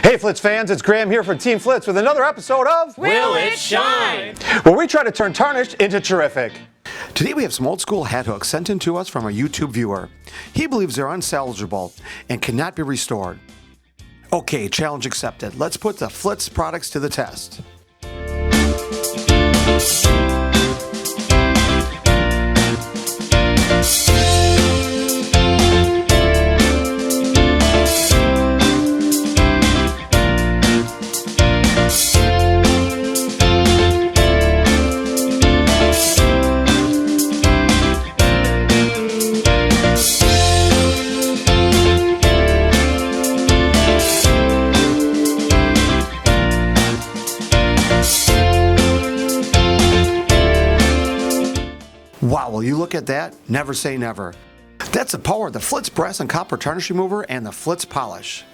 Hey Flitz fans, it's Graham here for Team Flitz with another episode of Will It Shine? Where we try to turn tarnished into terrific. Today we have some old school hat hooks sent in to us from a YouTube viewer. He believes they're unsalvageable and cannot be restored. Okay, challenge accepted. Let's put the Flitz products to the test. Wow, will you look at that? Never say never. That's the power of the Flitz brass and copper tarnish remover and the Flitz polish.